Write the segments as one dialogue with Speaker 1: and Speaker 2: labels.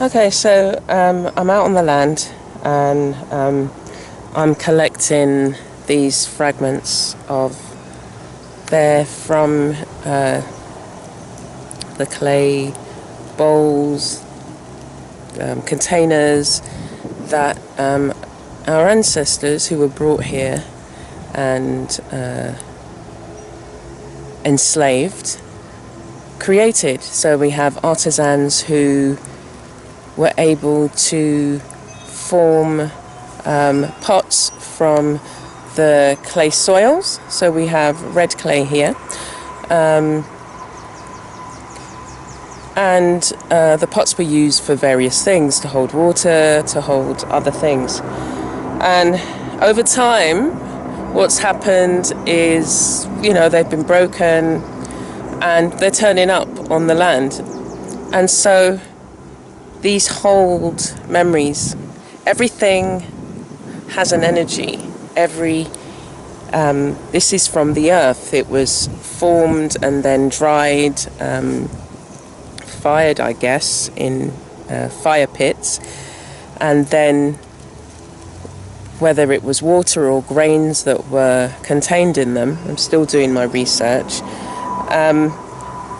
Speaker 1: Okay, so I'm out on the land and I'm collecting these fragments of, they're from the clay bowls, containers that our ancestors who were brought here and enslaved created. So we have artisans who were able to form pots from the clay soils. So we have red clay here. And the pots were used for various things, to hold water, to hold other things. And over time, what's happened is, they've been broken and they're turning up on the land. And so these hold memories. Everything has an energy. This is from the earth. It was formed and then dried, fired, I guess, in fire pits, and then whether it was water or grains that were contained in them, I'm still doing my research,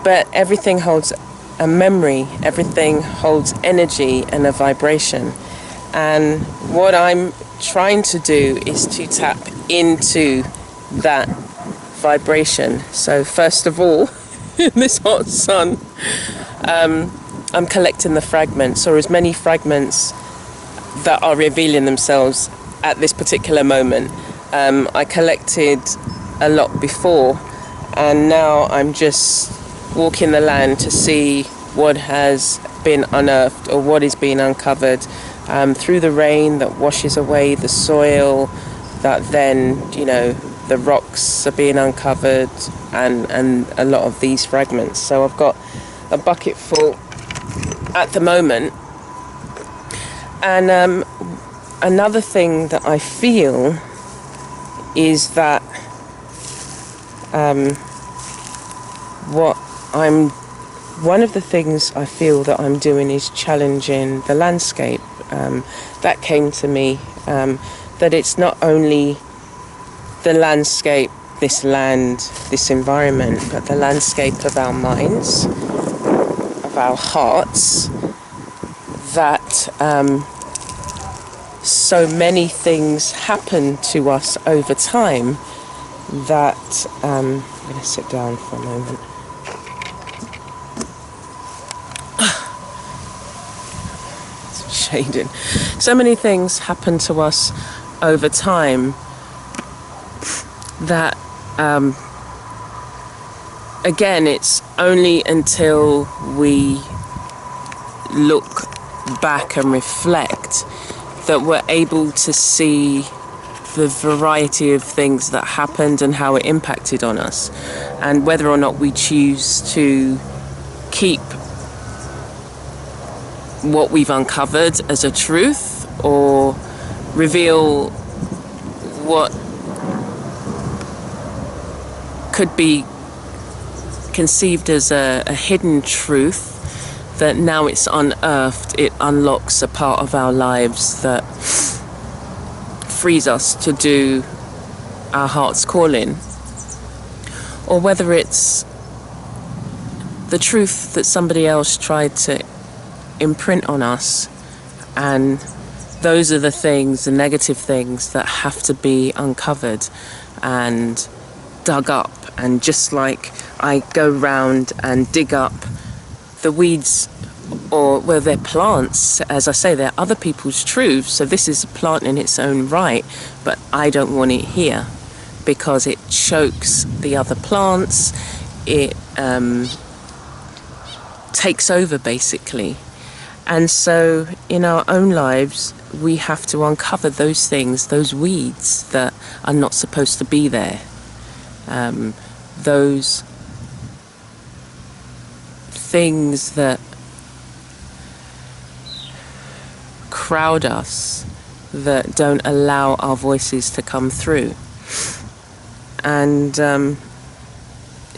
Speaker 1: but everything holds a memory, everything holds energy and a vibration. And what I'm trying to do is to tap into that vibration. So first of all, in this hot sun, I'm collecting the fragments, or as many fragments that are revealing themselves at this particular moment. I collected a lot before, and now I'm just walking the land to see what has been unearthed or what is being uncovered through the rain that washes away the soil, that then, the rocks are being uncovered, and a lot of these fragments. So I've got a bucket full at the moment. And another thing that I feel is that one of the things I feel that I'm doing is challenging the landscape. That came to me, that it's not only the landscape, this land, this environment, but the landscape of our minds, of our hearts, that so many things happen to us over time that I'm going to sit down for a moment. It's shading. So many things happen to us over time that again, it's only until we look back and reflect that we're able to see the variety of things that happened and how it impacted on us, and whether or not we choose to keep what we've uncovered as a truth or reveal what could be conceived as a hidden truth, that now it's unearthed, it unlocks a part of our lives that frees us to do our heart's calling. Or whether it's the truth that somebody else tried to imprint on us, and those are the things, the negative things, that have to be uncovered and dug up. And just like I go round and dig up the weeds, or where they're plants, as I say, they're other people's truths. So this is a plant in its own right, but I don't want it here because it chokes the other plants. It takes over, basically. And so in our own lives, we have to uncover those things, those weeds that are not supposed to be there. Those things that crowd us, that don't allow our voices to come through. And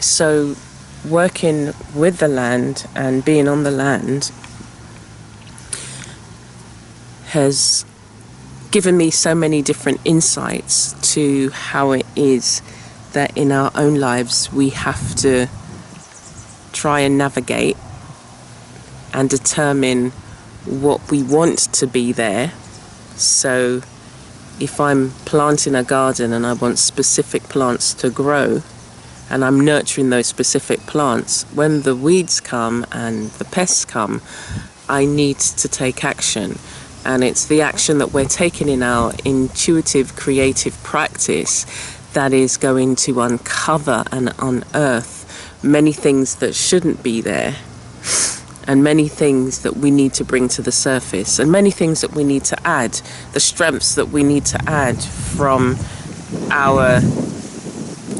Speaker 1: so working with the land and being on the land has given me so many different insights to how it is that in our own lives we have to try and navigate and determine what we want to be there. So if I'm planting a garden and I want specific plants to grow, and I'm nurturing those specific plants, when the weeds come and the pests come, I need to take action. And it's the action that we're taking in our intuitive, creative practice that is going to uncover and unearth many things that shouldn't be there, and many things that we need to bring to the surface, and many things that we need to add, the strengths that we need to add from our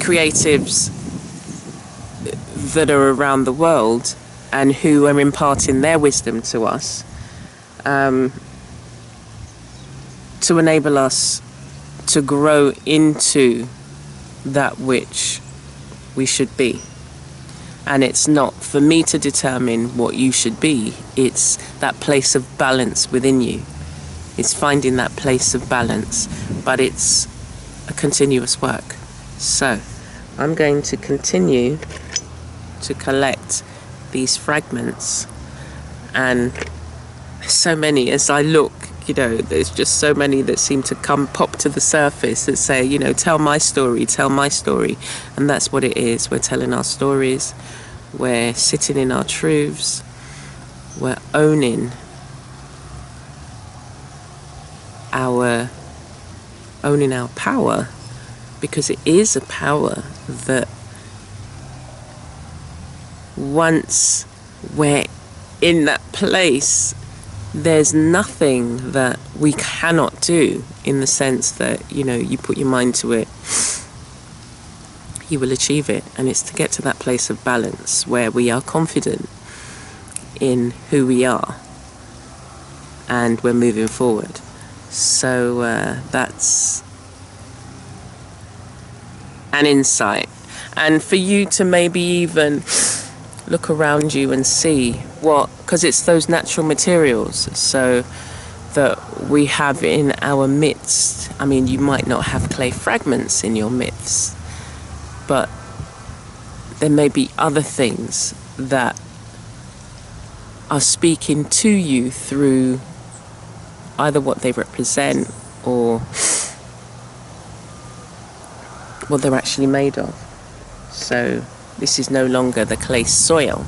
Speaker 1: creatives that are around the world and who are imparting their wisdom to us, to enable us to grow into that which we should be. And it's not for me to determine what you should be, it's that place of balance within you. It's finding that place of balance, but it's a continuous work. So I'm going to continue to collect these fragments, and so many as I look, there's just so many that seem to pop to the surface that say, tell my story, and that's what it is. We're telling our stories, we're sitting in our truths, we're owning our power, because it is a power that once we're in that place, there's nothing that we cannot do, in the sense that, you put your mind to it, you will achieve it. And it's to get to that place of balance where we are confident in who we are and we're moving forward. So that's an insight. And for you to maybe even look around you and see because it's those natural materials so that we have in our midst. I mean, you might not have clay fragments in your midst, but there may be other things that are speaking to you through either what they represent or what they're actually made of. So this is no longer the clay soil.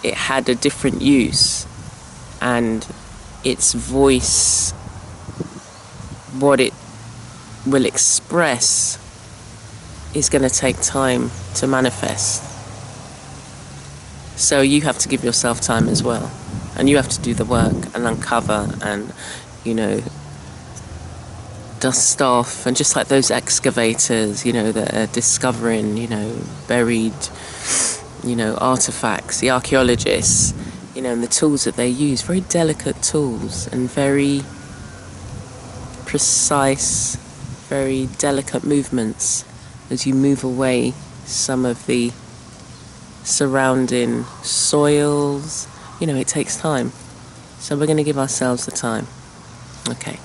Speaker 1: It had a different use, and its voice, what it will express, is going to take time to manifest. So you have to give yourself time as well, and you have to do the work and uncover and, dust off, and just like those excavators, that are discovering, buried, artifacts, the archaeologists, and the tools that they use, very delicate tools and very precise, very delicate movements as you move away some of the surrounding soils. It takes time. So we're going to give ourselves the time. Okay.